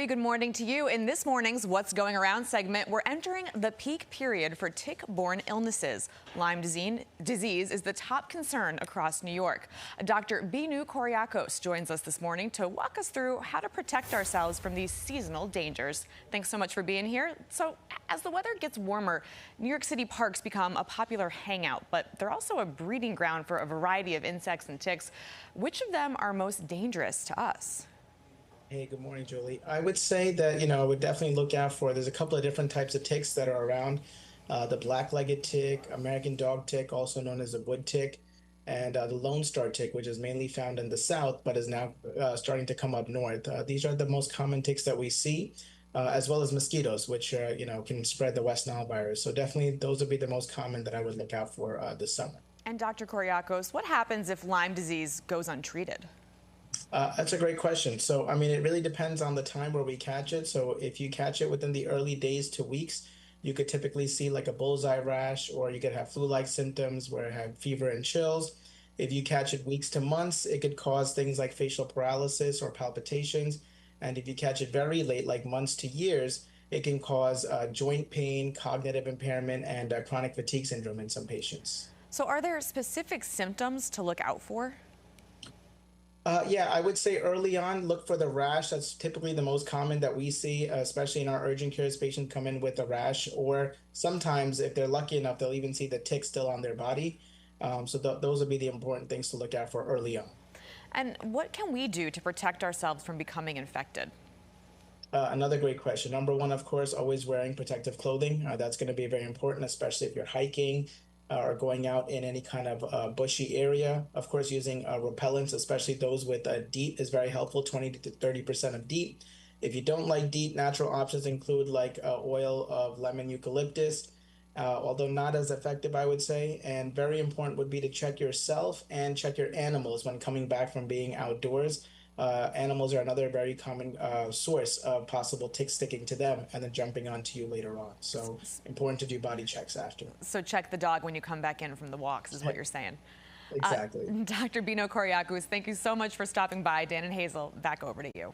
very good morning to you. In this morning's What's Going Around segment, we're entering the peak period for tick-borne illnesses. Lyme disease is the top concern across New York. Dr. Binu Kuriakose joins us this morning to walk us through how to protect ourselves from these seasonal dangers. Thanks so much for being here. So, as the weather gets warmer, New York City parks become a popular hangout, but they're also a breeding ground for a variety of insects and ticks. Which of them are most dangerous to us? Hey, good morning, Julie. I would say that, I would definitely look out for, there's a couple of different types of ticks that are around. The black-legged tick, American dog tick, also known as the wood tick, and the Lone Star tick, which is mainly found in the south, but is now starting to come up north. These are the most common ticks that we see, as well as mosquitoes, which, can spread the West Nile virus. So definitely those would be the most common that I would look out for this summer. And Dr. Kuriakose, what happens if Lyme disease goes untreated? That's a great question. So, it really depends on the time where we catch it. So if you catch it within the early days to weeks, you could typically see like a bullseye rash, or you could have flu-like symptoms where it have fever and chills. If you catch it weeks to months, it could cause things like facial paralysis or palpitations. And if you catch it very late, like months to years, it can cause joint pain, cognitive impairment, and chronic fatigue syndrome in some patients. So are there specific symptoms to look out for? Yeah, I would say early on, look for the rash. That's typically the most common that we see, especially in our urgent cares. Patients come in with a rash, or sometimes if they're lucky enough, they'll even see the tick still on their body. Those would be the important things to look out for early on. And what can we do to protect ourselves from becoming infected? Another great question. Number one, of course, always wearing protective clothing. That's going to be very important, especially if you're hiking or going out in any kind of bushy area. Of course, using repellents, especially those with DEET, is very helpful, 20 to 30% of DEET. If you don't like DEET, natural options include like oil of lemon eucalyptus, although not as effective, I would say. And very important would be to check yourself and check your animals when coming back from being outdoors. Animals are another very common source of possible ticks sticking to them and then jumping onto you later on. So important to do body checks after. So check the dog when you come back in from the walks is what you're saying. Exactly. Dr. Binu Kuriakose, thank you so much for stopping by. Dan and Hazel, back over to you.